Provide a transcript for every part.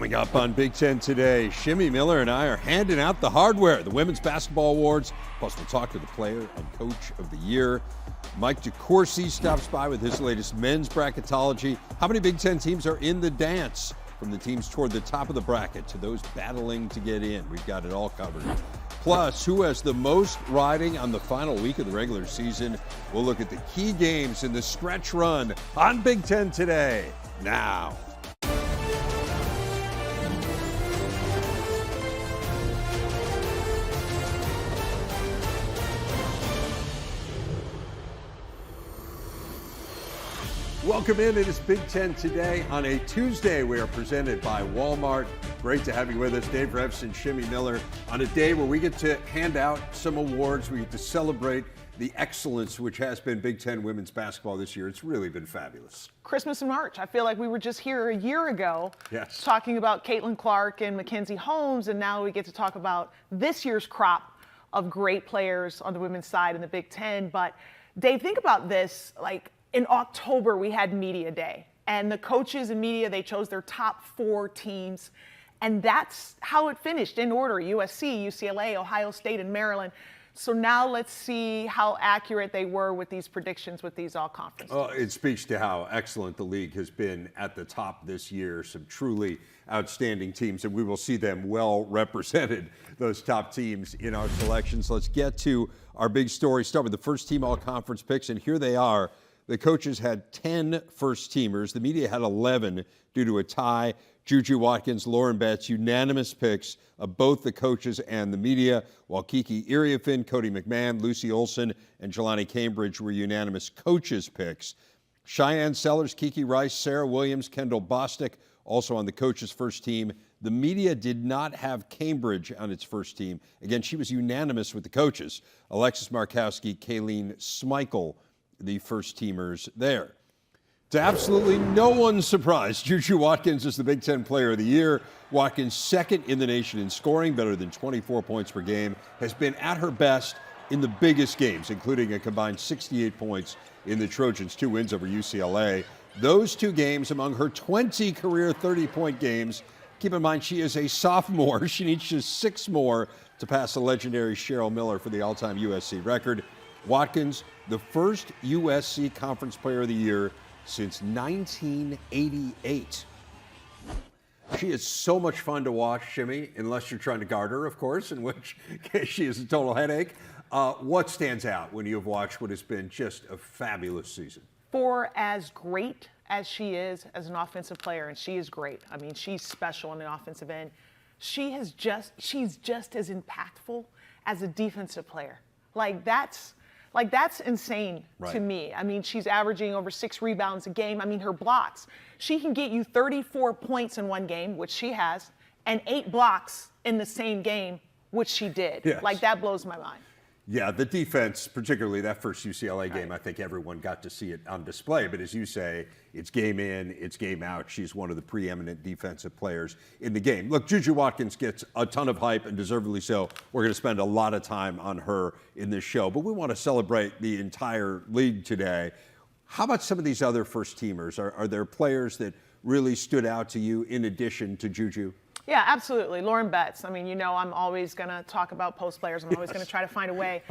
Coming up on Big Ten Today, Shimmy Miller and I are handing out the hardware, the Women's Basketball Awards. Plus, we'll talk to the Player and Coach of the Year. Mike DeCourcy stops by with his latest men's bracketology. How many Big Ten teams are in the dance? From the teams toward the top of the bracket to those battling to get in. We've got it all covered. Plus, who has the most riding on the final week of the regular season? We'll look at the key games in the stretch run on Big Ten Today. Now. Welcome in. It is Big Ten Today on a Tuesday. We are presented by Walmart. Great to have you with us. Dave Revson, Shimmy Miller, on a day where we get to hand out some awards. We get to celebrate the excellence which has been Big Ten women's basketball this year. It's really been fabulous. Christmas in March. I feel like we were just here a year ago talking about Caitlin Clark and Mackenzie Holmes, and now we get to talk about this year's crop of great players on the women's side in the Big Ten. But Dave, think about this, like, in October, we had Media Day, and the coaches and media, they chose their top 4 teams, and that's how it finished in order: USC, UCLA, Ohio State, and Maryland. So now let's see how accurate they were with these predictions with these all-conference teams. It speaks to how excellent the league has been at the top this year. Some truly outstanding teams, and we will see them well represented, those top teams, in our selections. Let's get to our big story. Start with the first team all-conference picks, and here they are. The coaches had 10 first-teamers. The media had 11 due to a tie. JuJu Watkins, Lauren Betts, unanimous picks of both the coaches and the media, while Kiki Iriefin, Cody McMahon, Lucy Olson, and Jelani Cambridge were unanimous coaches' picks. Cheyenne Sellers, Kiki Rice, Sarah Williams, Kendall Bostic, also on the coaches' first team. The media did not have Cambridge on its first team. Again, she was unanimous with the coaches. Alexis Markowski, Kayleen Smichael, the first-teamers there. To absolutely no one's surprise, JuJu Watkins is the Big Ten Player of the Year. Watkins, second in the nation in scoring, better than 24 points per game, has been at her best in the biggest games, including a combined 68 points in the Trojans' 2 wins over UCLA. Those 2 games among her 20 career 30-point games. Keep in mind, she is a sophomore. She needs just 6 more to pass the legendary Cheryl Miller for the all-time USC record. Watkins, the first USC Conference Player of the Year since 1988. She is so much fun to watch, Shimmy, unless you're trying to guard her, of course, in which case she is a total headache. What stands out when you have watched what has been just a fabulous season? For as great as she is as an offensive player, and she is great. I mean, she's special on the offensive end. She's just as impactful as a defensive player. That's insane to me. I mean, she's averaging over 6 rebounds a game. I mean, her blocks. She can get you 34 points in one game, which she has, and 8 blocks in the same game, which she did. Yes. Like, that blows my mind. Yeah, the defense, particularly that first UCLA game, I think everyone got to see it on display. But as you say, it's game in, it's game out. She's one of the preeminent defensive players in the game. Look, JuJu Watkins gets a ton of hype, and deservedly so. We're going to spend a lot of time on her in this show. But we want to celebrate the entire league today. How about some of these other first-teamers? Are there players that really stood out to you in addition to JuJu? Yeah, absolutely. Lauren Betts. I mean, you know, I'm always going to talk about post players. I'm always going to try to find a way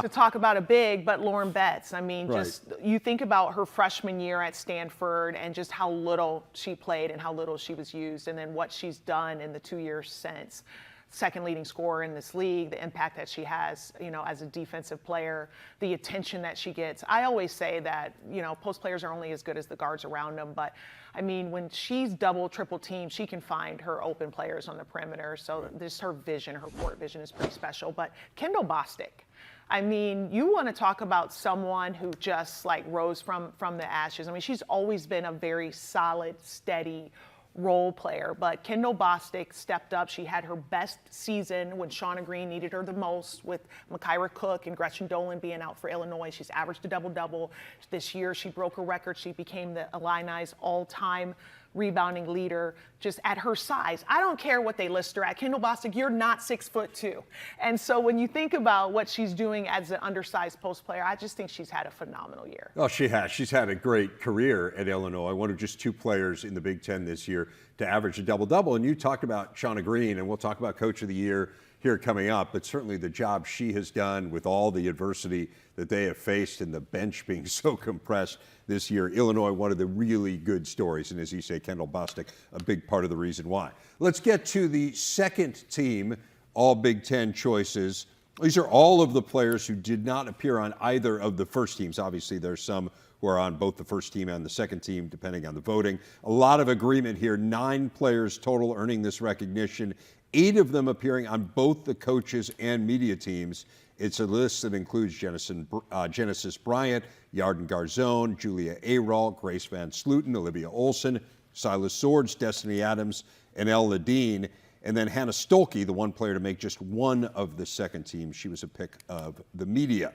to talk about a big, but Lauren Betts. I mean, just you think about her freshman year at Stanford and just how little she played and how little she was used, and then what she's done in the 2 years since. Second leading scorer in this league, the impact that she has, you know, as a defensive player, the attention that she gets. I always say that, you know, post players are only as good as the guards around them, but I mean, when she's double, triple teamed, she can find her open players on the perimeter. So this, her vision, her court vision is pretty special. But Kendall Bostic, I mean, you want to talk about someone who just like rose from the ashes. I mean, she's always been a very solid, steady role player, but Kendall Bostic stepped up. She had her best season when Shauna Green needed her the most, with Makaira Cook and Gretchen Dolan being out for Illinois. She's averaged a double-double. This year, she broke a record. She became the Illini's all-time rebounding leader just at her size. I don't care what they list her at. Kendall Bostic, you're not 6'2". And so when you think about what she's doing as an undersized post player, I just think she's had a phenomenal year. Well, she has. She's had a great career at Illinois, one of just 2 players in the Big Ten this year to average a double-double. And you talked about Shauna Green, and we'll talk about Coach of the Year here coming up, but certainly the job she has done with all the adversity that they have faced and the bench being so compressed this year. Illinois, one of the really good stories, and as you say, Kendall Bostic, a big part of the reason why. Let's get to the second team, all Big Ten choices. These are all of the players who did not appear on either of the first teams. Obviously, there's some who are on both the first team and the second team, depending on the voting. A lot of agreement here. 9 players total earning this recognition, 8 of them appearing on both the coaches and media teams. It's a list that includes Genesis Bryant, Yarden Garzone, Julia Ayral, Grace Van Sluten, Olivia Olson, Silas Swords, Destiny Adams, and Elle Ladine. And then Hannah Stolke, the one player to make just one of the second team. She was a pick of the media.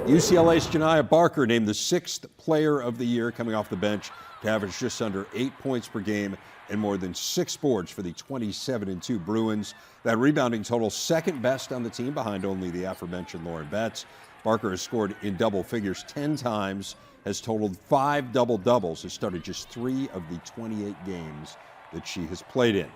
UCLA's Janiah Barker named the 6th player of the year, coming off the bench to average just under 8 points per game and more than 6 boards for the 27-2 Bruins. That rebounding total, second best on the team, behind only the aforementioned Lauren Betts. Barker has scored in double figures 10 times, has totaled 5 double-doubles, has started just 3 of the 28 games that she has played in.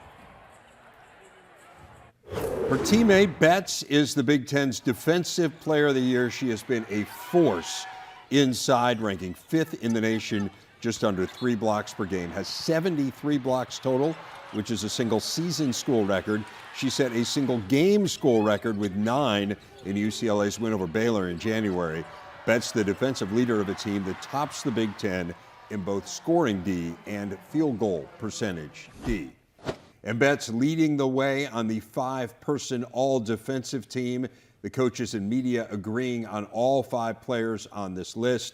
Her teammate Betts is the Big Ten's Defensive Player of the Year. She has been a force inside, ranking 5th in the nation, just under 3 blocks per game, has 73 blocks total, which is a single season school record. She set a single game school record with 9 in UCLA's win over Baylor in January. Betts, the defensive leader of a team that tops the Big Ten in both scoring D and field goal percentage D. And Betts leading the way on the 5-person all-defensive team. The coaches and media agreeing on all 5 players on this list.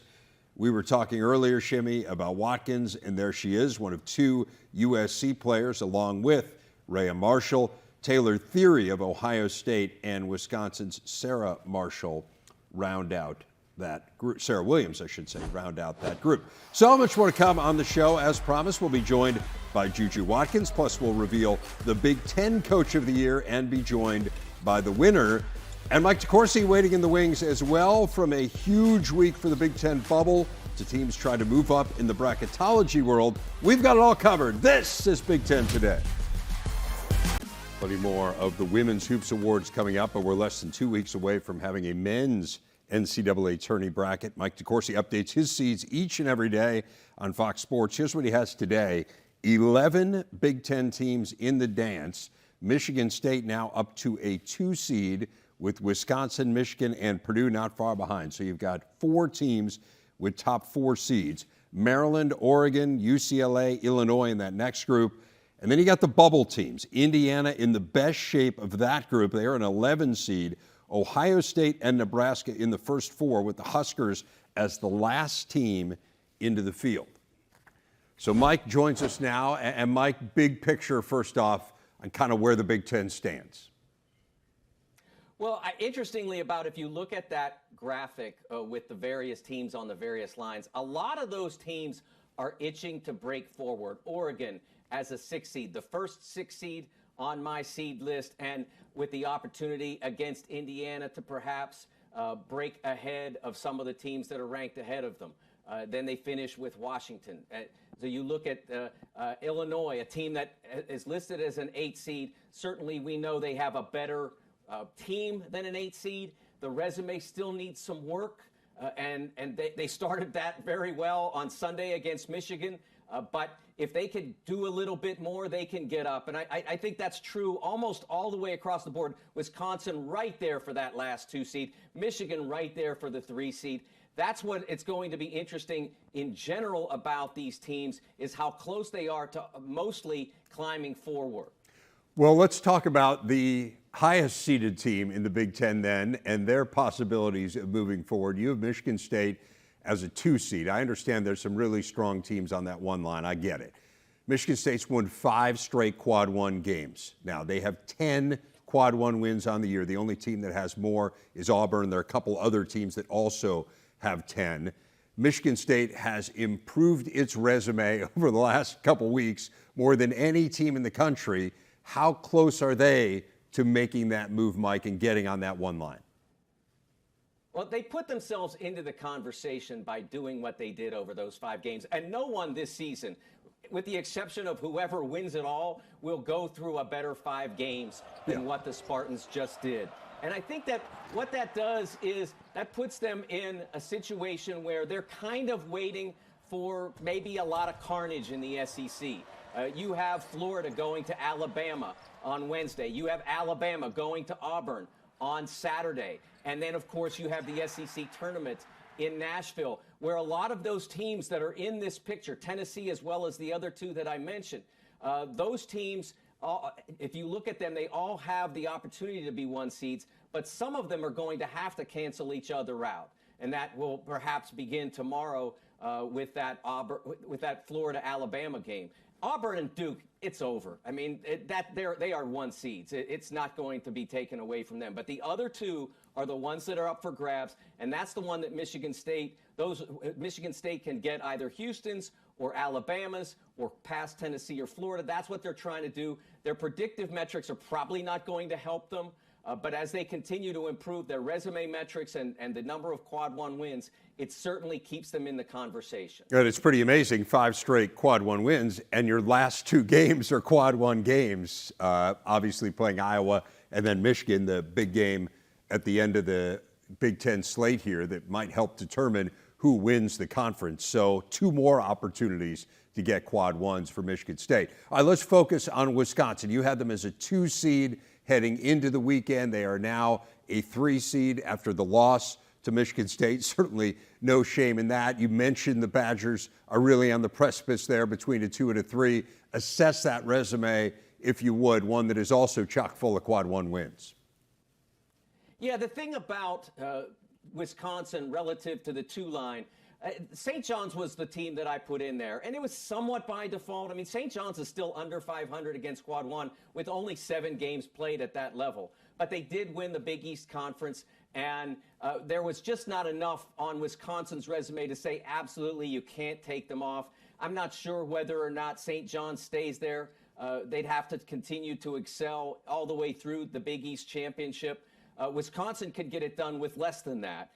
We were talking earlier, Shimmy, about Watkins, and there she is, one of 2 USC players, along with Rhea Marshall, Taylor Theory of Ohio State, and Wisconsin's Sarah Marshall round out that group. Sarah Williams, I should say, round out that group. So much more to come on the show. As promised, we'll be joined by JuJu Watkins, plus we'll reveal the Big Ten Coach of the Year and be joined by the winner. And Mike DeCourcy waiting in the wings as well. From a huge week for the Big Ten bubble to teams trying to move up in the bracketology world, we've got it all covered. This is Big Ten Today. Plenty more of the Women's Hoops Awards coming up, but we're less than 2 weeks away from having a men's NCAA tourney bracket. Mike DeCourcy updates his seeds each and every day on Fox Sports. Here's what he has today. 11 Big Ten teams in the dance. Michigan State now up to a 2 seed with Wisconsin, Michigan, and Purdue not far behind. So you've got 4 teams with top 4 seeds. Maryland, Oregon, UCLA, Illinois in that next group. And then you got the bubble teams. Indiana in the best shape of that group. They're an 11 seed. Ohio State and Nebraska in the first 4 with the Huskers as the last team into the field. So Mike joins us now. And Mike, big picture first off on kind of where the Big Ten stands. Well, interestingly about if you look at that graphic with the various teams on the various lines, a lot of those teams are itching to break forward. Oregon as a 6 seed, the first 6 seed on my seed list, and with the opportunity against Indiana to perhaps break ahead of some of the teams that are ranked ahead of them. Then they finish with Washington. So you look at Illinois, a team that is listed as an 8 seed. Certainly we know they have a better team than an 8 seed. The resume still needs some work, and they started that very well on Sunday against Michigan. But if they could do a little bit more, they can get up. And I think that's true almost all the way across the board. Wisconsin right there for that last 2 seed. Michigan right there for the 3 seed. That's what it's going to be interesting in general about these teams, is how close they are to mostly climbing forward. Well, let's talk about the highest seeded team in the Big Ten then and their possibilities of moving forward. You have Michigan State as a 2 seed. I understand there's some really strong teams on that one line. I get it. Michigan State's won 5 straight quad 1 games. Now, they have 10 quad 1 wins on the year. The only team that has more is Auburn. There are a couple other teams that also have 10. Michigan State has improved its resume over the last couple weeks more than any team in the country. How close are they to making that move, Mike, and getting on that one line? Well, they put themselves into the conversation by doing what they did over those 5 games. And no one this season, with the exception of whoever wins it all, will go through a better 5 games than what the Spartans just did. And I think that what that does is that puts them in a situation where they're kind of waiting for maybe a lot of carnage in the SEC. You have Florida going to Alabama on Wednesday. You have Alabama going to Auburn on Saturday. And then, of course, you have the SEC tournament in Nashville, where a lot of those teams that are in this picture, Tennessee as well as the other 2 that I mentioned, those teams, if you look at them, they all have the opportunity to be 1 seeds, but some of them are going to have to cancel each other out. And that will perhaps begin tomorrow with that Florida-Alabama game. Auburn and Duke, it's over. I mean, they are 1 seeds. It's not going to be taken away from them. But the other 2 are the ones that are up for grabs, and that's the one that Michigan State can get either Houston's or Alabama's or past Tennessee or Florida. That's what they're trying to do. Their predictive metrics are probably not going to help them. But as they continue to improve their resume metrics and the number of Quad 1 wins, it certainly keeps them in the conversation. And it's pretty amazing, 5 straight Quad 1 wins, and your last 2 games are Quad 1 games. Obviously playing Iowa and then Michigan, the big game at the end of the Big Ten slate here that might help determine who wins the conference. So 2 more opportunities to get Quad 1s for Michigan State. All right, let's focus on Wisconsin. You had them as a 2 seed heading into the weekend. They are now a 3 seed after the loss to Michigan State. Certainly no shame in that. You mentioned the Badgers are really on the precipice there between a 2 and a 3. Assess that resume, if you would, one that is also chock full of Quad 1 wins. Yeah, the thing about Wisconsin relative to the 2 line, St. John's was the team that I put in there, and it was somewhat by default. I mean, St. John's is still under 500 against Quad 1 with only 7 games played at that level. But they did win the Big East Conference, and there was just not enough on Wisconsin's resume to say absolutely you can't take them off. I'm not sure whether or not St. John's stays there. They'd have to continue to excel all the way through the Big East Championship. Wisconsin could get it done with less than that.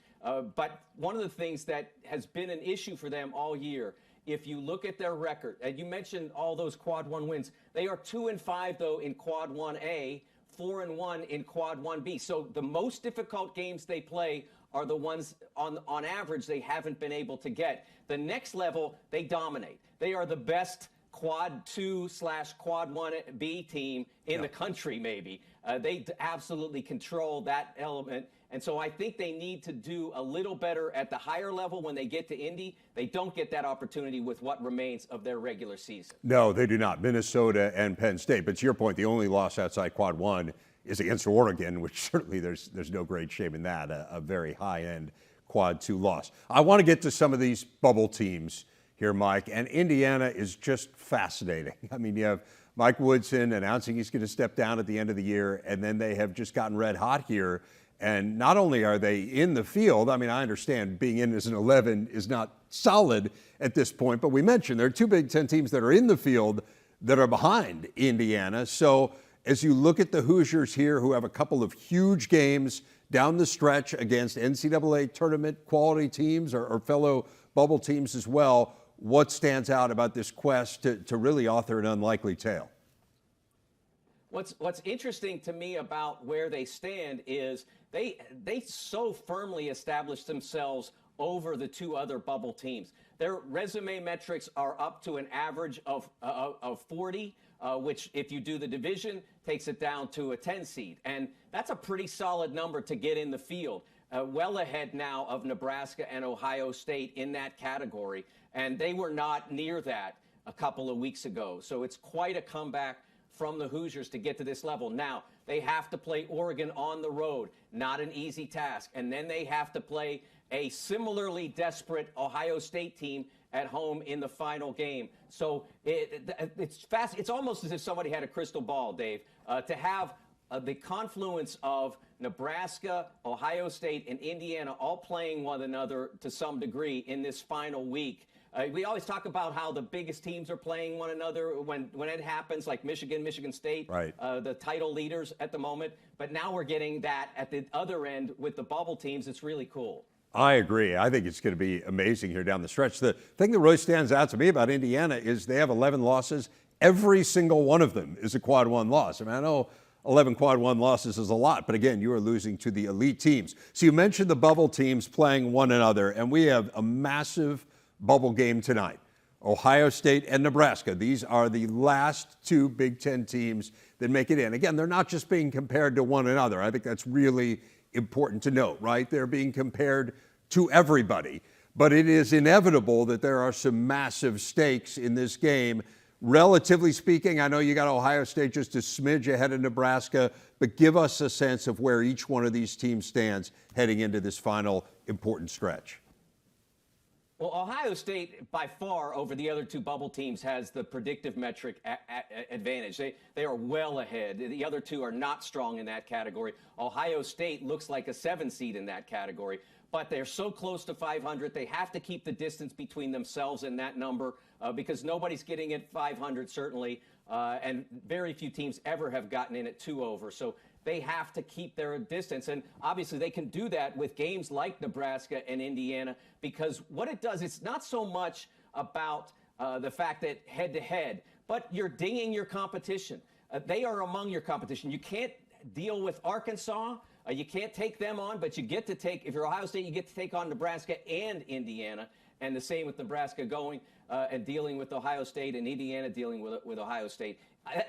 But one of the things that has been an issue for them all year, if you look at their record, and you mentioned all those Quad 1 wins, they are 2-5 though in Quad 1A, 4-1 in Quad 1B. So the most difficult games they play are the ones on average they haven't been able to get. The next level, they dominate. They are the best Quad 2/Quad 1B team in the country, maybe. They absolutely control that element. And so I think they need to do a little better at the higher level when they get to Indy. They don't get that opportunity with what remains of their regular season. No, they do not. Minnesota and Penn State. But to your point, the only loss outside Quad 1 is against Oregon, which certainly there's no great shame in that, a very high-end Quad 2 loss. I want to get to some of these bubble teams here, Mike, and Indiana is just fascinating. I mean, you have Mike Woodson announcing he's going to step down at the end of the year, and then they have just gotten red hot here. And not only are they in the field, I mean, I understand being in as an 11 is not solid at this point, but we mentioned there are 2 Big Ten teams that are in the field that are behind Indiana. So as you look at the Hoosiers here, who have a couple of huge games down the stretch against NCAA tournament quality teams or fellow bubble teams as well, what stands out about this quest to really author an unlikely tale? What's interesting to me about where they stand is they so firmly established themselves over the 2 other bubble teams. Their resume metrics are up to an average of 40, which if you do the division, takes it down to a 10 seed. And that's a pretty solid number to get in the field. Well ahead now of Nebraska and Ohio State in that category. And they were not near that a couple of weeks ago. So it's quite a comeback from the Hoosiers to get to this level. Now, they have to play Oregon on the road. Not an easy task. And then they have to play a similarly desperate Ohio State team at home in the final game. So it's fast. It's almost as if somebody had a crystal ball, Dave, to have the confluence of Nebraska, Ohio State, and Indiana all playing one another to some degree in this final week. We always talk about how the biggest teams are playing one another when it happens, like Michigan, Michigan State, right. The title leaders at the moment. But now we're getting that at the other end with the bubble teams. It's really cool. I agree. I think it's going to be amazing here down the stretch. The thing that really stands out to me about Indiana is they have 11 losses. Every single one of them is a quad one loss. I mean, I know 11 quad one losses is a lot, but again, you are losing to the elite teams. So you mentioned the bubble teams playing one another, and we have a massive bubble game tonight. Ohio State and Nebraska. These are the last two Big Ten teams that make it in. Again, they're not just being compared to one another. I think that's really important to note, right? They're being compared to everybody. But it is inevitable that there are some massive stakes in this game. Relatively speaking, I know you got Ohio State just a smidge ahead of Nebraska, but give us a sense of where each one of these teams stands heading into this final important stretch. Well, Ohio State, by far, over the other two bubble teams, has the predictive metric advantage. They are well ahead. The other two are not strong in that category. Ohio State looks like a 7 seed in that category, but they're so close to 500, they have to keep the distance between themselves and that number because nobody's getting at 500, certainly, and very few teams ever have gotten in at 2 over. So they have to keep their distance. And obviously they can do that with games like Nebraska and Indiana, because what it does, it's not so much about the fact that head-to-head, but you're dinging your competition. They are among your competition. You can't deal with Arkansas. You can't take them on, but you get to take, if you're Ohio State, you get to take on Nebraska and Indiana. And the same with Nebraska going and dealing with Ohio State, and Indiana dealing with Ohio State.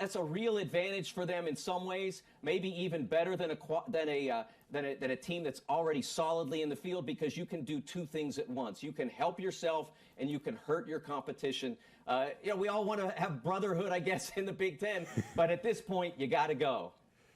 That's a real advantage for them in some ways, maybe even better than a team that's already solidly in the field, because you can do two things at once. You can help yourself and you can hurt your competition. We all want to have brotherhood, I guess, in the Big Ten, but at this point, you got to go.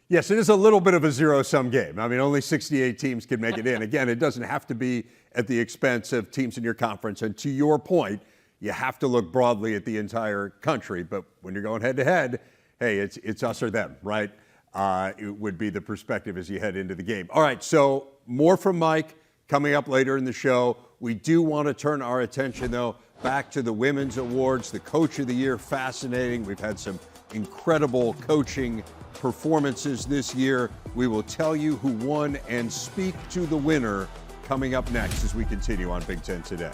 Yes, it is a little bit of a zero-sum game. I mean, only 68 teams can make it in. Again, it doesn't have to be at the expense of teams in your conference. And to your point, you have to look broadly at the entire country. But when you're going head-to-head, hey, it's us or them, right? It would be the perspective as you head into the game. All right, so more from Mike coming up later in the show. We do want to turn our attention, though, back to the Women's Awards, the Coach of the Year, fascinating. We've had some incredible coaching performances this year. We will tell you who won and speak to the winner coming up next as we continue on Big Ten Today.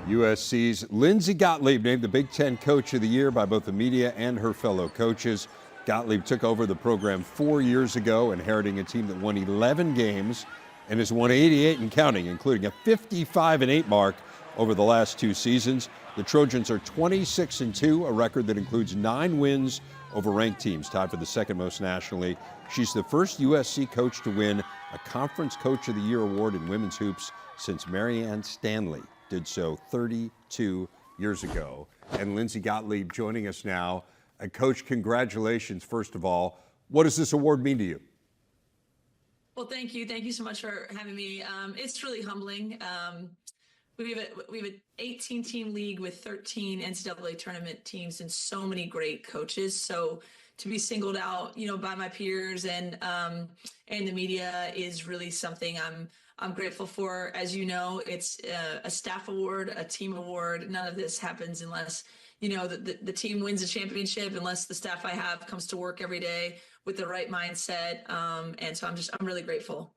USC's Lindsay Gottlieb named the Big Ten Coach of the Year by both the media and her fellow coaches. Gottlieb took over the program 4 years ago, inheriting a team that won 11 games and has won 88 and counting, including a 55-8 mark over the last 2 seasons. The Trojans are 26-2, a record that includes 9 wins over ranked teams, tied for the second most nationally. She's the first USC coach to win a Conference Coach of the Year award in women's hoops since Marianne Stanley did so 32 years ago. And Lindsay Gottlieb joining us now. Coach, congratulations, first of all. What does this award mean to you? Well, thank you. Thank you so much for having me. It's really humbling. We have an 18-team league with 13 NCAA tournament teams and so many great coaches. So to be singled out, by my peers and the media is really something I'm grateful for. As you know, it's a staff award, a team award. None of this happens unless the team wins a championship, unless the staff I have comes to work every day with the right mindset. And so I'm really grateful.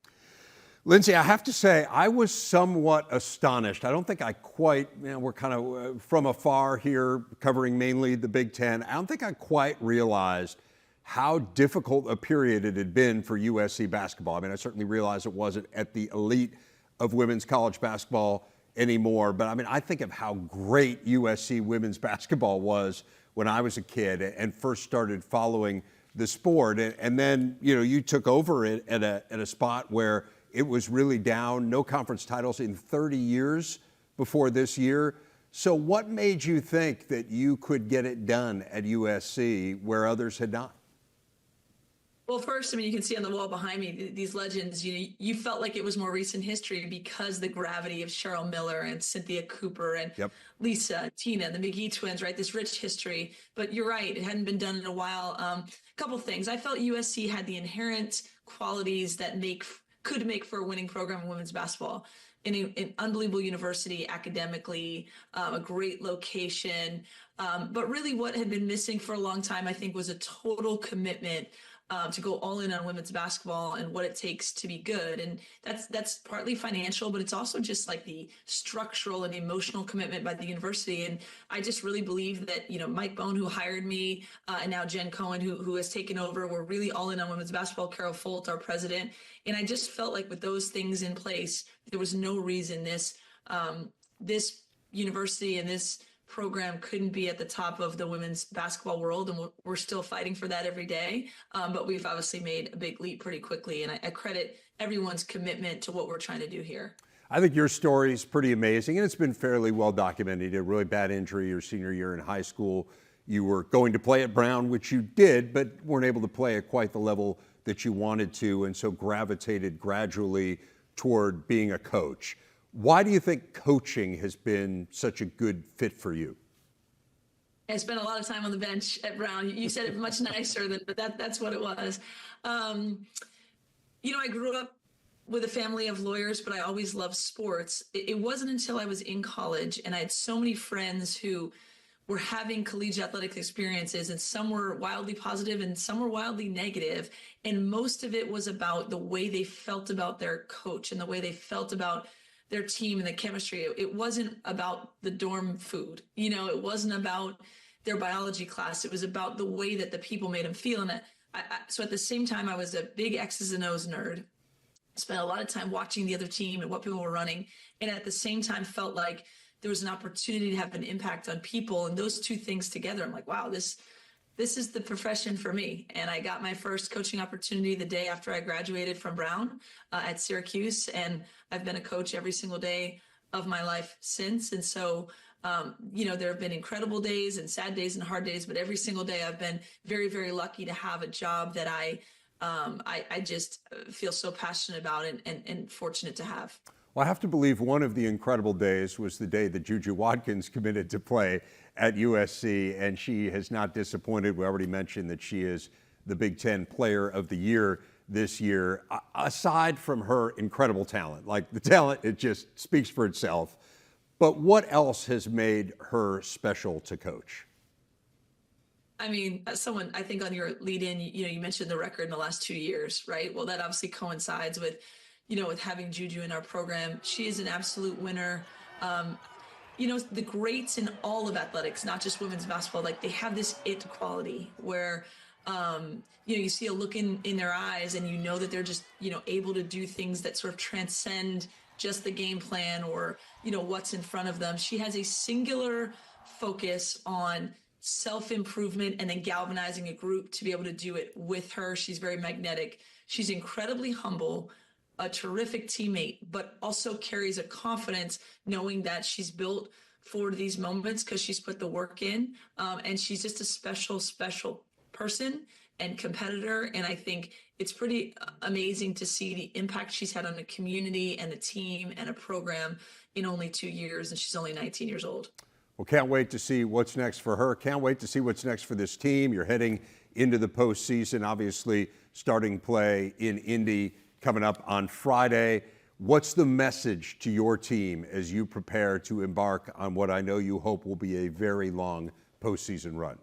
Lindsay, I have to say, I was somewhat astonished. I don't think I quite, we're kind of from afar here covering mainly the Big Ten. I don't think I quite realized how difficult a period it had been for USC basketball. I mean, I certainly realized it wasn't at the elite of women's college basketball anymore, but I mean, I think of how great USC women's basketball was when I was a kid and first started following the sport. And then, you took over it at a spot where it was really down, no conference titles in 30 years before this year. So what made you think that you could get it done at USC where others had not? Well, first, I mean, you can see on the wall behind me these legends. You felt like it was more recent history because the gravity of Cheryl Miller and Cynthia Cooper and Yep. Lisa, Tina, the McGee twins, right? This rich history. But you're right, it hadn't been done in a while. A couple things. I felt USC had the inherent qualities that could make for a winning program in women's basketball. An unbelievable university academically, a great location. But really what had been missing for a long time, I think, was a total commitment to go all in on women's basketball and what it takes to be good. And that's partly financial, but it's also just like the structural and emotional commitment by the university. And I just really believe that, Mike Bone, who hired me, and now Jen Cohen, who has taken over, we're really all in on women's basketball. Carol Folt, our president. And I just felt like with those things in place, there was no reason this university and this program couldn't be at the top of the women's basketball world, and we're still fighting for that every day. But we've obviously made a big leap pretty quickly, and I credit everyone's commitment to what we're trying to do here. I think your story is pretty amazing, and it's been fairly well documented. You had a really bad injury your senior year in high school. You were going to play at Brown, which you did, but weren't able to play at quite the level that you wanted to, and so gravitated gradually toward being a coach. Why do you think coaching has been such a good fit for you? I spent a lot of time on the bench at Brown. You said it much nicer, but that's what it was. I grew up with a family of lawyers, but I always loved sports. It wasn't until I was in college and I had so many friends who were having collegiate athletic experiences, and some were wildly positive and some were wildly negative. And most of it was about the way they felt about their coach and the way they felt about their team and the chemistry. It wasn't about the dorm food. It wasn't about their biology class. It was about the way that the people made them feel. And so at the same time, I was a big X's and O's nerd. Spent a lot of time watching the other team and what people were running. And at the same time felt like there was an opportunity to have an impact on people. And those two things together, I'm like, wow, this is the profession for me. And I got my first coaching opportunity the day after I graduated from Brown at Syracuse. And I've been a coach every single day of my life since. And so, there have been incredible days and sad days and hard days, but every single day I've been very, very lucky to have a job that I just feel so passionate about and fortunate to have. Well, I have to believe one of the incredible days was the day that JuJu Watkins committed to play at USC, and she has not disappointed. We already mentioned that she is the Big Ten Player of the Year this year. Aside from her incredible talent, like the talent, it just speaks for itself. But what else has made her special to coach? I mean, someone, I think on your lead in, you mentioned the record in the last 2 years, right? Well, that obviously coincides with, with having JuJu in our program. She is an absolute winner. The greats in all of athletics, not just women's basketball, like they have this it quality where, you see a look in their eyes and that they're just, able to do things that sort of transcend just the game plan or, what's in front of them. She has a singular focus on self-improvement and then galvanizing a group to be able to do it with her. She's very magnetic. She's incredibly humble, a terrific teammate, but also carries a confidence knowing that she's built for these moments because she's put the work in. And she's just a special, special person and competitor. And I think it's pretty amazing to see the impact she's had on the community and a team and a program in only 2 years. And she's only 19 years old. Well, can't wait to see what's next for her. Can't wait to see what's next for this team. You're heading into the postseason, obviously starting play in Indy coming up on Friday. What's the message to your team as you prepare to embark on what I know you hope will be a very long postseason run?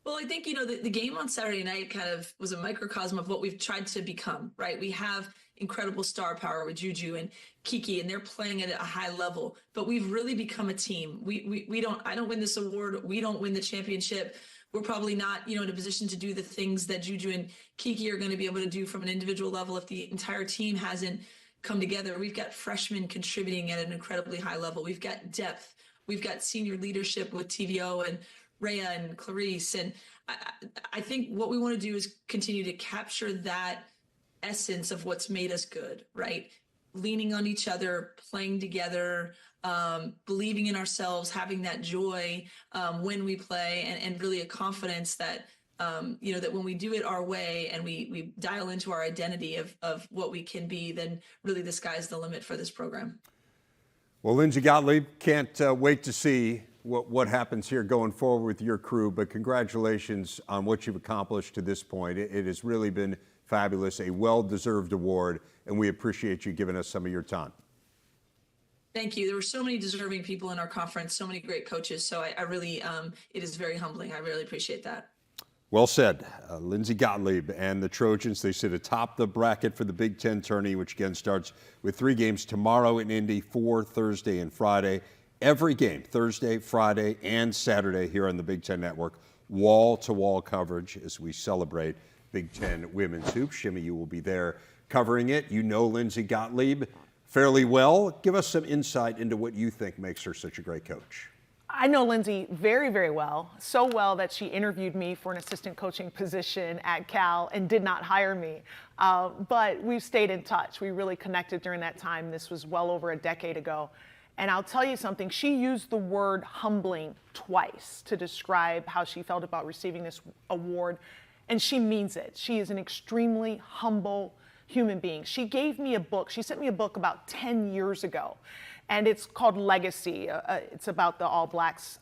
Well, I think, the game on Saturday night kind of was a microcosm of what we've tried to become, right? We have incredible star power with JuJu and Kiki, and they're playing at a high level, but we've really become a team. I don't win this award. We don't win the championship. We're probably not, in a position to do the things that JuJu and Kiki are going to be able to do from an individual level if the entire team hasn't come together. We've got freshmen contributing at an incredibly high level. We've got depth. We've got senior leadership with TVO and Rhea and Clarice. And I think what we want to do is continue to capture that essence of what's made us good, right? Leaning on each other, playing together, believing in ourselves, having that joy when we play, and really a confidence that that when we do it our way and we dial into our identity of what we can be, then really the sky's the limit for this program. Well, Lindsay Gottlieb, can't wait to see what happens here going forward with your crew, but congratulations on what you've accomplished to this point. It has really been fabulous, a well-deserved award, and we appreciate you giving us some of your time. Thank you. There were so many deserving people in our conference, so many great coaches, so I really, it is very humbling. I really appreciate that. Well said. Lindsay Gottlieb and the Trojans, they sit atop the bracket for the Big Ten tourney, which again starts with 3 games tomorrow in Indy, 4 Thursday and Friday. Every game, Thursday, Friday, and Saturday here on the Big Ten Network. Wall-to-wall coverage as we celebrate Big Ten women's hoops. Shimmy, you will be there covering it. You know Lindsay Gottlieb fairly well. Give us some insight into what you think makes her such a great coach. I know Lindsay very, very well, so well that she interviewed me for an assistant coaching position at Cal and did not hire me. But we've stayed in touch. We really connected during that time. This was well over a decade ago. And I'll tell you something, she used the word humbling twice to describe how she felt about receiving this award. And she means it. She is an extremely humble human being. She gave me a book. She sent me a book about 10 years ago. And it's called Legacy. It's about the All Blacks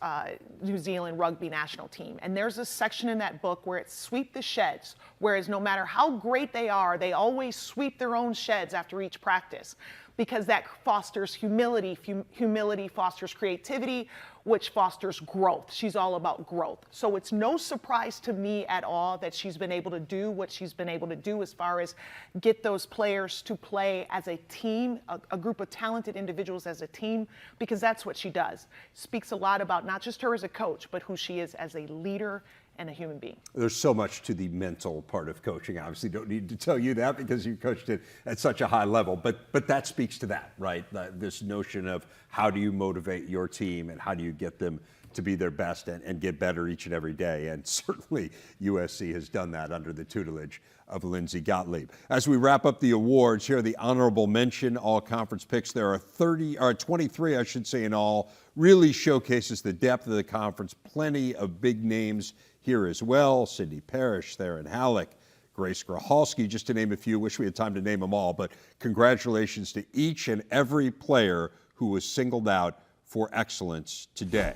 New Zealand rugby national team. And there's a section in that book where it's sweep the sheds, whereas no matter how great they are, they always sweep their own sheds after each practice, because that fosters humility. Humility fosters creativity, which fosters growth. She's all about growth. So it's no surprise to me at all that she's been able to do what she's been able to do as far as get those players to play as a team, a group of talented individuals as a team, because that's what she does. Speaks a lot about not just her as a coach, but who she is as a leader and a human being. There's so much to the mental part of coaching. Obviously, don't need to tell you that because you coached it at such a high level. But that speaks to that, right? This notion of how do you motivate your team and how do you get them to be their best and get better each and every day. And certainly USC has done that under the tutelage of Lindsay Gottlieb. As we wrap up the awards, here are the honorable mention all conference picks. There are 23, I should say, in all. Really showcases the depth of the conference. Plenty of big names here as well. Cindy Parrish, Theron Halleck, Grace Grahalski, just to name a few. Wish we had time to name them all, but congratulations to each and every player who was singled out for excellence today.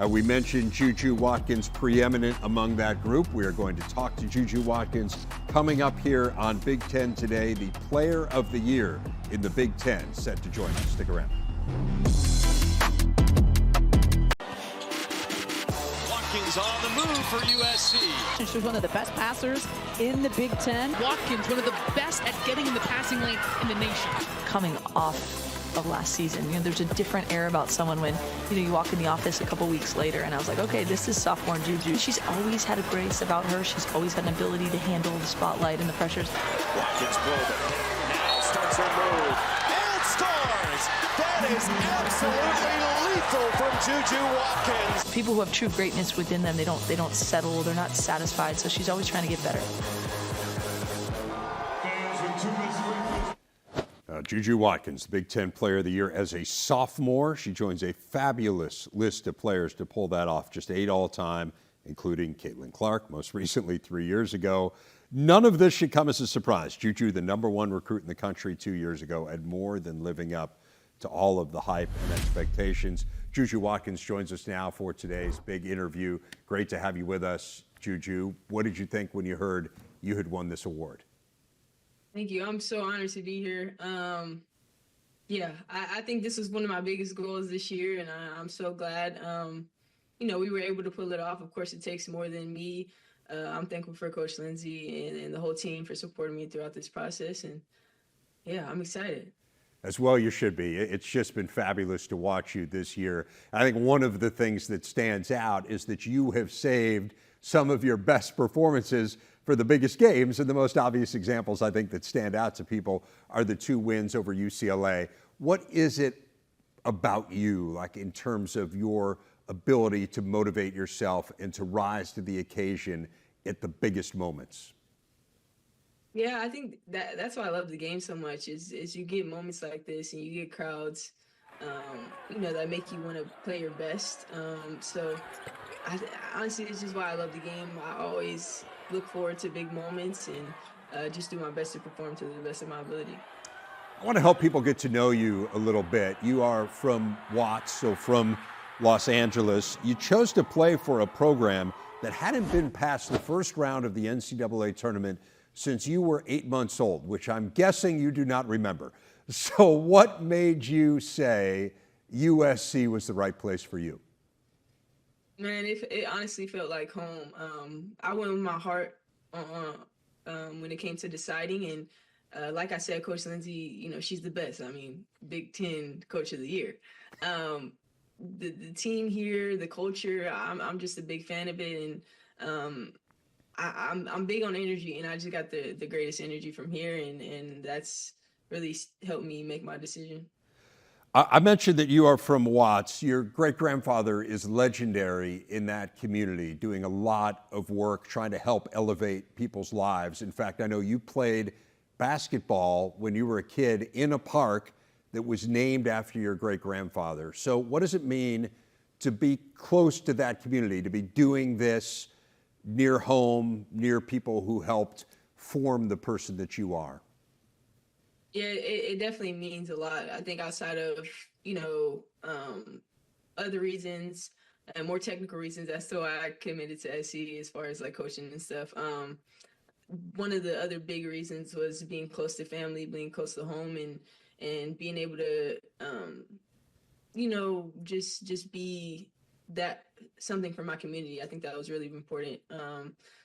We mentioned JuJu Watkins preeminent among that group. We are going to talk to JuJu Watkins coming up here on Big Ten Today, the Player of the Year in the Big Ten, set to join us. Stick around. Watkins on the move for USC. She's one of the best passers in the Big Ten. Watkins, one of the best at getting in the passing lane in the nation. Coming off of last season, there's a different air about someone when, you walk in the office a couple weeks later, and I was like, okay, this is sophomore JuJu. She's always had a grace about her. She's always had an ability to handle the spotlight and the pressures. Watkins probing. Now starts her move. And scores! That is absolutely lethal from JuJu Watkins. People who have true greatness within them, they don't settle, they're not satisfied, so she's always trying to get better. JuJu Watkins, the Big Ten Player of the Year as a sophomore. She joins a fabulous list of players to pull that off. Just 8 all-time, including Caitlin Clark, most recently 3 years ago. None of this should come as a surprise. JuJu, the #1 recruit in the country 2 years ago, and more than living up to all of the hype and expectations. JuJu Watkins joins us now for today's big interview. Great to have you with us, JuJu. What did you think when you heard you had won this award? Thank you. I'm so honored to be here. I think this was one of my biggest goals this year, and I'm so glad, we were able to pull it off. Of course, it takes more than me. I'm thankful for Coach Lindsay and the whole team for supporting me throughout this process. And, I'm excited. As well you should be. It's just been fabulous to watch you this year. I think one of the things that stands out is that you have saved some of your best performances for the biggest games, and the most obvious examples I think that stand out to people are the 2 wins over UCLA. What is it about you, like in terms of your ability to motivate yourself and to rise to the occasion at the biggest moments? Yeah, I think that's why I love the game so much is you get moments like this and you get crowds, that make you want to play your best. So Honestly, it's just why I love the game. I always look forward to big moments and just do my best to perform to the best of my ability. I want to help people get to know you a little bit. You are from Watts, so from Los Angeles. You chose to play for a program that hadn't been past the first round of the NCAA tournament since you were 8 months old, which I'm guessing you do not remember. So what made you say USC was the right place for you? Man, it honestly felt like home. I went with my heart when it came to deciding, and like I said, Coach Lindsay, you know, she's the best. I mean, Big Ten Coach of the Year. The team here, the culture, I'm just a big fan of it, and I'm big on energy, and I just got the greatest energy from here, and that's really helped me make my decision. I mentioned that you are from Watts. Your great-grandfather is legendary in that community, doing a lot of work trying to help elevate people's lives. In fact, I know you played basketball when you were a kid in a park that was named after your great-grandfather. So what does it mean to be close to that community, to be doing this near home, near people who helped form the person that you are? Yeah, it definitely means a lot. I think outside of, you know, other reasons and more technical reasons, that's still why I committed to SC as far as like coaching and stuff. One of the other big reasons was being close to family, being close to home, and being able to, you know, just be that something for my community. I think that was really important.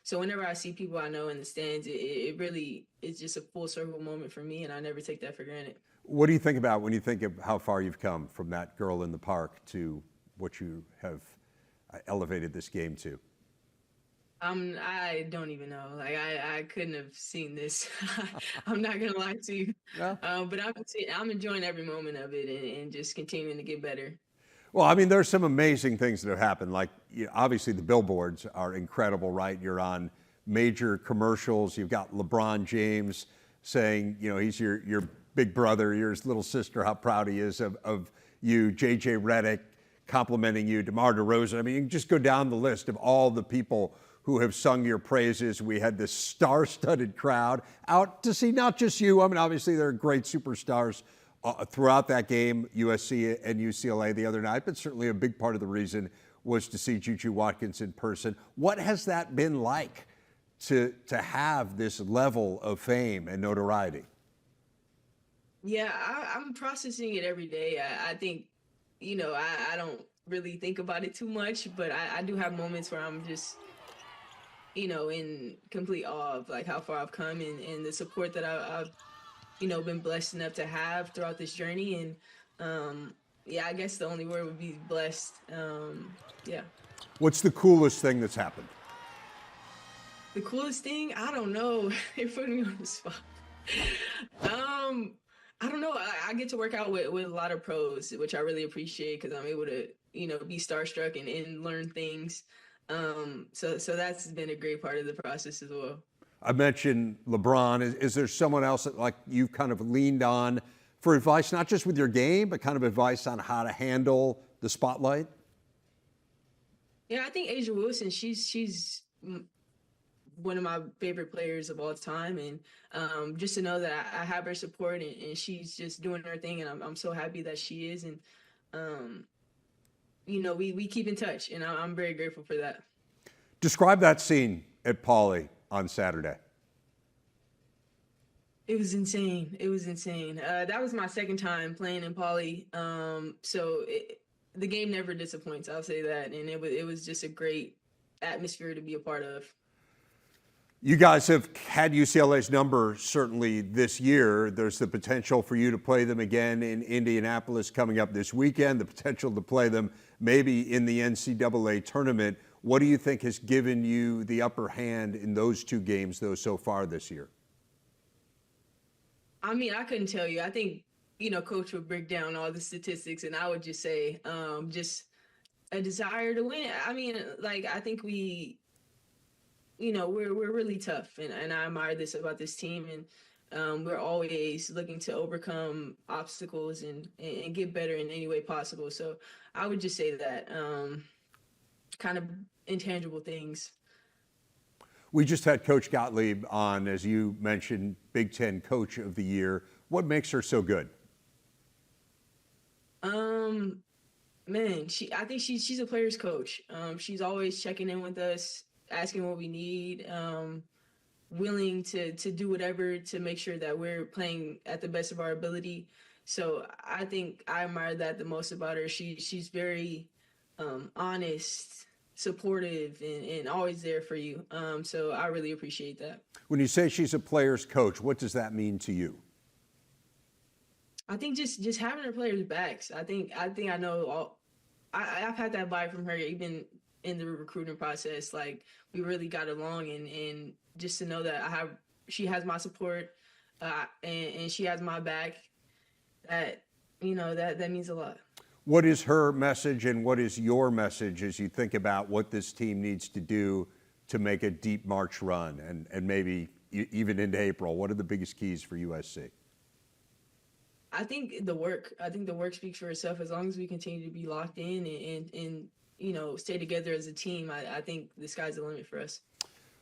So whenever I see people I know in the stands, it really is just a full circle moment for me, and I never take that for granted. What do you think about when you think of how far you've come from that girl in the park to what you have elevated this game to? I don't even know. Like I couldn't have seen this. I'm not gonna lie to you. Yeah. But I'm enjoying every moment of it and just continuing to get better. Well, I mean, there's some amazing things that have happened. Like, you know, obviously the billboards are incredible, right? You're on major commercials. You've got LeBron James saying, you know, he's your big brother, you're his little sister, how proud he is of you. JJ Redick complimenting you, DeMar DeRozan. I mean, you can just go down the list of all the people who have sung your praises. We had this star-studded crowd out to see not just you. I mean, obviously there are great superstars throughout that game, USC and UCLA the other night, but certainly a big part of the reason was to see JuJu Watkins in person. What has that been like to have this level of fame and notoriety? Yeah, I'm processing it every day. I think, you know, I don't really think about it too much, but I do have moments where I'm just, you know, in complete awe of like how far I've come and the support that I've you know, been blessed enough to have throughout this journey. And yeah, I guess the only word would be blessed. Yeah. What's the coolest thing that's happened? The coolest thing? I don't know. You're putting me on the spot. I don't know. I get to work out with a lot of pros, which I really appreciate because I'm able to, you know, be starstruck and learn things. So that's been a great part of the process as well. I mentioned LeBron. Is there someone else that like you've kind of leaned on for advice, not just with your game, but kind of advice on how to handle the spotlight? Yeah, I think Asia Wilson, she's one of my favorite players of all time. And just to know that I have her support and she's just doing her thing. And I'm so happy that she is. And, you know, we keep in touch and I'm very grateful for that. Describe that scene at Pauley on Saturday. It was insane. It was insane. That was my second time playing in Pauley. So the game never disappoints. I'll say that. And it was just a great atmosphere to be a part of. You guys have had UCLA's number certainly this year. There's the potential for you to play them again in Indianapolis coming up this weekend, the potential to play them maybe in the NCAA tournament. What do you think has given you the upper hand in those two games, though, so far this year? I mean, I couldn't tell you. I think, you know, Coach would break down all the statistics, and I would just say just a desire to win. I mean, like, I think we, you know, we're really tough, and I admire this about this team, and we're always looking to overcome obstacles and get better in any way possible. So I would just say that. kind of intangible things. We just had Coach Gottlieb on, as you mentioned, Big Ten Coach of the Year. What makes her so good? Man, I think she's a player's coach. She's always checking in with us, asking what we need, willing to do whatever to make sure that we're playing at the best of our ability. So I think I admire that the most about her. She's very honest, supportive, and always there for you. So I really appreciate that. When you say she's a player's coach, what does that mean to you? I think just having her players' backs. I think I know all. I've had that vibe from her even in the recruiting process. Like, we really got along, and just to know that she has my support, and she has my back. That that means a lot. What is her message and what is your message as you think about what this team needs to do to make a deep March run and maybe even into April? What are the biggest keys for USC? I think the work speaks for itself. As long as we continue to be locked in and stay together as a team, I think the sky's the limit for us.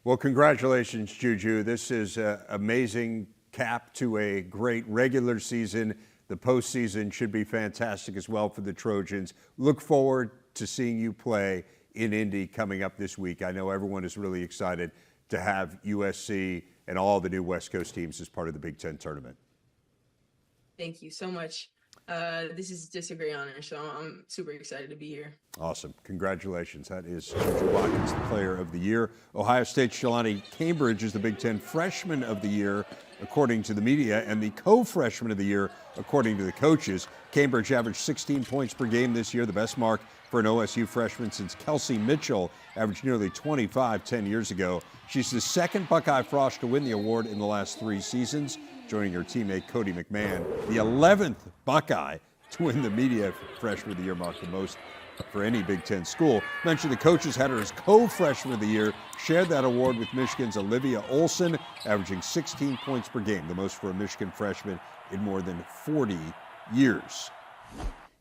Well, congratulations, JuJu. This is an amazing cap to a great regular season. The postseason should be fantastic as well for the Trojans. Look forward to seeing you play in Indy coming up this week. I know everyone is really excited to have USC and all the new West Coast teams as part of the Big Ten tournament. Thank you so much. This is just a great honor, so I'm super excited to be here. Awesome. Congratulations. That is JuJu Watkins, the Player of the Year. Ohio State's Jelani Cambridge is the Big Ten Freshman of the Year, according to the media, and the Co-Freshman of the Year, according to the coaches. Cambridge averaged 16 points per game this year, the best mark for an OSU freshman since Kelsey Mitchell averaged nearly 25 10 years ago. She's the second Buckeye Frosh to win the award in the last 3 seasons, joining her teammate Cody McMahon, the 11th Buckeye to win the Media Freshman of the Year mark, the most for any Big Ten school. Mentioned the coaches had her as Co-Freshman of the Year, shared that award with Michigan's Olivia Olson, averaging 16 points per game, the most for a Michigan freshman in more than 40 years.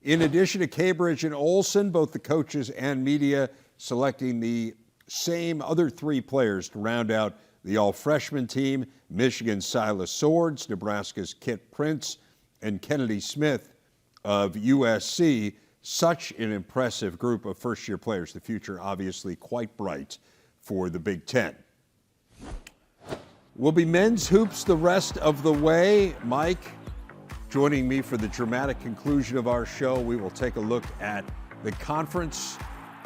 In addition to Cambridge and Olson, both the coaches and media selecting the same other 3 players to round out the all-freshman team: Michigan's Silas Swords, Nebraska's Kit Prince, and Kennedy Smith of USC. Such an impressive group of first-year players. The future obviously quite bright for the Big Ten. Will be men's hoops the rest of the way. Mike, joining me for the dramatic conclusion of our show, we will take a look at the conference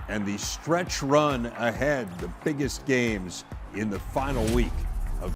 and the stretch run ahead, the biggest games in the final week of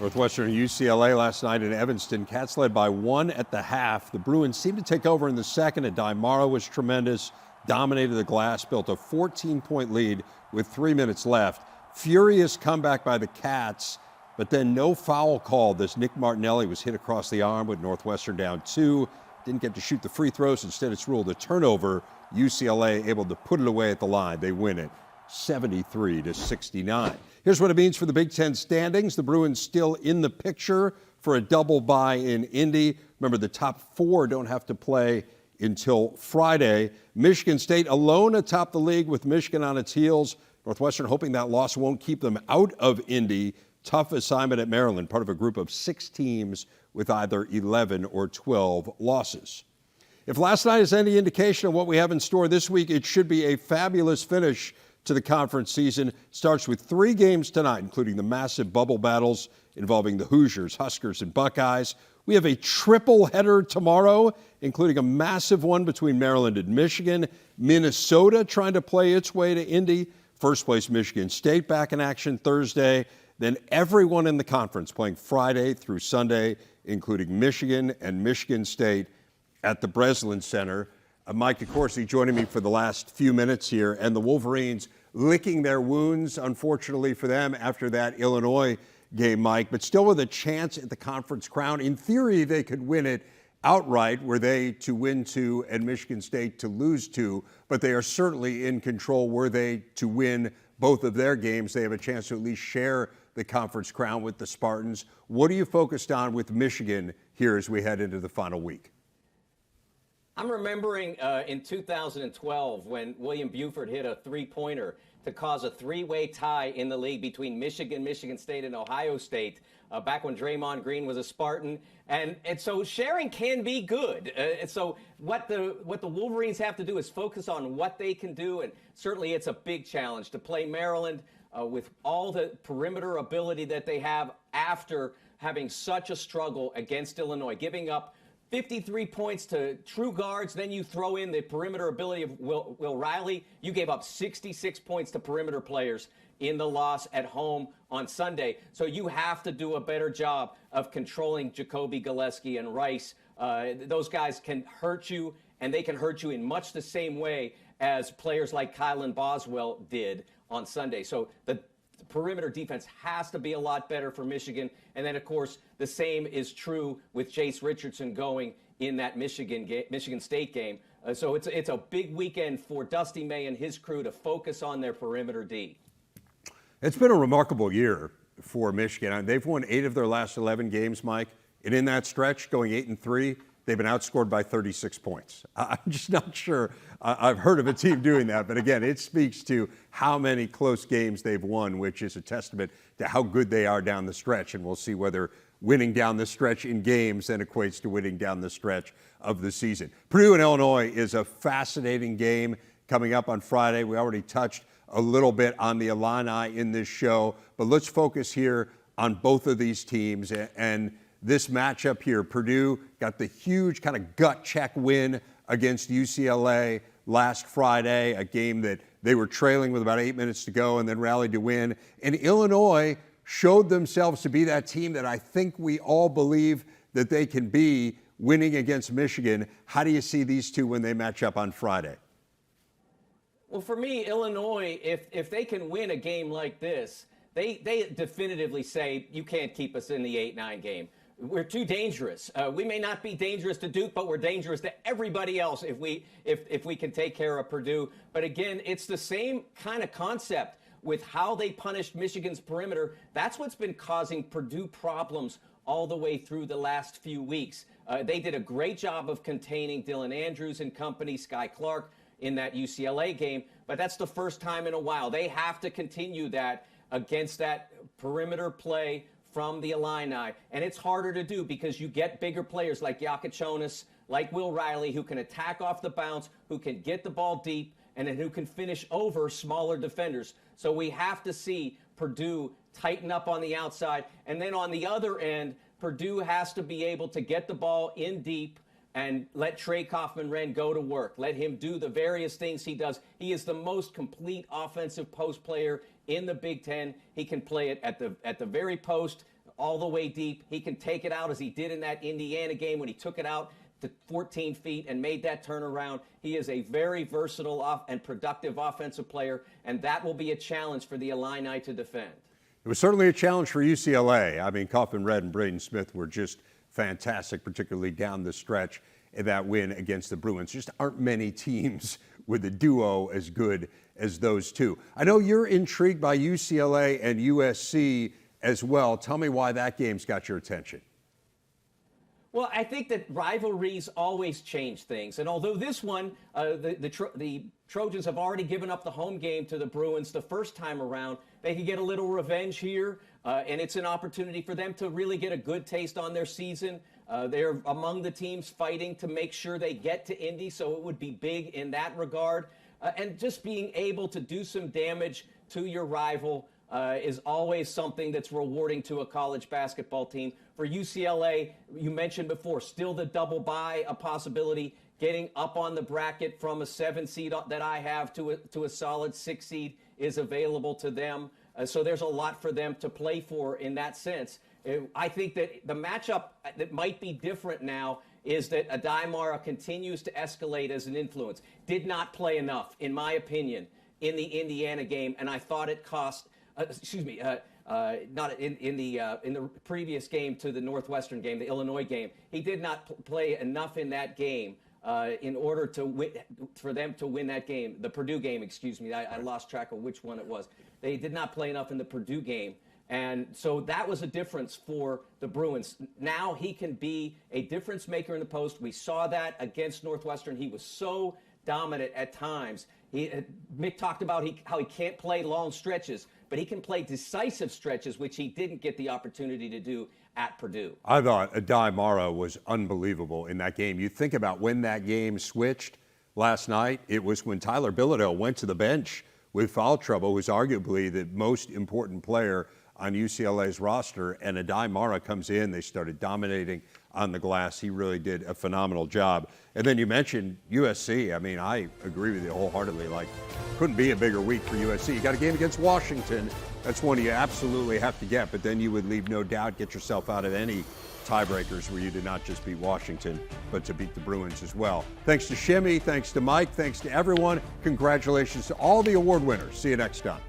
Northwestern and UCLA last night in Evanston. Cats led by 1 at the half. The Bruins seemed to take over in the second, and Daimara was tremendous, dominated the glass, built a 14-point lead with 3 minutes left. Furious comeback by the Cats, but then no foul called as Nick Martinelli was hit across the arm with Northwestern down 2. Didn't get to shoot the free throws. Instead, it's ruled a turnover. UCLA able to put it away at the line. They win it 73-69. Here's what it means for the Big Ten standings. The Bruins still in the picture for a double bye in Indy. Remember, the top 4 don't have to play until Friday. Michigan State alone atop the league with Michigan on its heels. Northwestern hoping that loss won't keep them out of Indy. Tough assignment at Maryland, part of a group of 6 teams with either 11 or 12 losses. If last night is any indication of what we have in store this week, it should be a fabulous finish to the conference season. Starts with 3 games tonight, including the massive bubble battles involving the Hoosiers, Huskers, and Buckeyes. We have a triple header tomorrow, including a massive one between Maryland and Michigan. Minnesota trying to play its way to Indy. First place Michigan State back in action Thursday. Then everyone in the conference playing Friday through Sunday, including Michigan and Michigan State at the Breslin Center. Mike DeCourcy joining me for the last few minutes here, and the Wolverines licking their wounds, unfortunately for them, after that Illinois game, Mike, but still with a chance at the conference crown. In theory, they could win it outright, were they to win 2 and Michigan State to lose 2, but they are certainly in control. Were they to win both of their games, they have a chance to at least share the conference crown with the Spartans. What are you focused on with Michigan here as we head into the final week? I'm remembering in 2012 when William Buford hit a three-pointer to cause a three-way tie in the league between Michigan, Michigan State, and Ohio State, back when Draymond Green was a Spartan. And so sharing can be good. And so what the Wolverines have to do is focus on what they can do, and certainly it's a big challenge to play Maryland with all the perimeter ability that they have after having such a struggle against Illinois, giving up 53 points to true guards. Then you throw in the perimeter ability of Will Riley. You gave up 66 points to perimeter players in the loss at home on Sunday. So you have to do a better job of controlling Jacoby Gillespie and Rice. Those guys can hurt you, and they can hurt you in much the same way as players like Kylan Boswell did on Sunday. So the perimeter defense has to be a lot better for Michigan. And then, of course, the same is true with Jace Richardson going in that Michigan State game. So it's a big weekend for Dusty May and his crew to focus on their perimeter D. It's been a remarkable year for Michigan. They've won 8 of their last 11 games, Mike. And in that stretch, going 8-3, they've been outscored by 36 points. I'm just not sure I've heard of a team doing that. But again, it speaks to how many close games they've won, which is a testament to how good they are down the stretch. And we'll see whether winning down the stretch in games then equates to winning down the stretch of the season. Purdue and Illinois is a fascinating game coming up on Friday. We already touched a little bit on the Illini in this show, but let's focus here on both of these teams and this matchup here. Purdue got the huge kind of gut check win against UCLA last Friday, a game that they were trailing with about 8 minutes to go and then rallied to win. And Illinois showed themselves to be that team that I think we all believe that they can be, winning against Michigan. How do you see these two when they match up on Friday? Well, for me, Illinois, if they can win a game like this, they definitively say you can't keep us in the 8-9 game. We're too dangerous. We may not be dangerous to Duke, but we're dangerous to everybody else if we can take care of Purdue. But again, it's the same kind of concept with how they punished Michigan's perimeter. That's what's been causing Purdue problems all the way through the last few weeks. They did a great job of containing Dylan Andrews and company, Sky Clark, in that UCLA game, but that's the first time in a while. They have to continue that against that perimeter play from the Illini, and it's harder to do because you get bigger players like Yakichonis, like Will Riley, who can attack off the bounce, who can get the ball deep, and then who can finish over smaller defenders. So we have to see Purdue tighten up on the outside, and then on the other end, Purdue has to be able to get the ball in deep and let Trey Kaufman-Renn go to work. Let him do the various things he does. He is the most complete offensive post player in the Big Ten. He can play it at the very post, all the way deep. He can take it out as he did in that Indiana game when he took it out to 14 feet and made that turnaround. He is a very versatile and productive offensive player, and that will be a challenge for the Illini to defend. It was certainly a challenge for UCLA. I mean, Kaufman-Renn and Braden Smith were just fantastic, particularly down the stretch in that win against the Bruins. Just aren't many teams with a duo as good as those two. I know you're intrigued by UCLA and USC as well. Tell me why that game's got your attention. Well, I think that rivalries always change things. And although this one, the Trojans have already given up the home game to the Bruins the first time around, they could get a little revenge here. And it's an opportunity for them to really get a good taste on their season. They're among the teams fighting to make sure they get to Indy, so it would be big in that regard. And just being able to do some damage to your rival is always something that's rewarding to a college basketball team. For UCLA, you mentioned before, still the double bye a possibility, getting up on the bracket from a 7 seed that I have to a solid 6 seed is available to them. So there's a lot for them to play for in that sense. I think that the matchup that might be different now is that Adai continues to escalate as an influence. Did not play enough, in my opinion, in the Indiana game, and I thought it cost. Not in the previous game to the Northwestern game, the Illinois game. He did not play enough in that game in order to for them to win that game. The Purdue game, excuse me. I lost track of which one it was. They did not play enough in the Purdue game And so that was a difference for the Bruins. Now he can be a difference maker in the post. We saw that against Northwestern. He was so dominant at times. Mick talked about how he can't play long stretches, but he can play decisive stretches, which he didn't get the opportunity to do at Purdue. I thought Adai Mara was unbelievable in that game. You think about when that game switched last night, it was when Tyler Bilodeau went to the bench with foul trouble, who's arguably the most important player on UCLA's roster, and Adai Mara comes in. They started dominating on the glass. He really did a phenomenal job. And then you mentioned USC. I mean, I agree with you wholeheartedly. Like, couldn't be a bigger week for USC. You got a game against Washington. That's one you absolutely have to get, but then you would leave no doubt, get yourself out of any tiebreakers where you did not just beat Washington, but to beat the Bruins as well. Thanks to Shimmy, thanks to Mike, thanks to everyone. Congratulations to all the award winners. See you next time.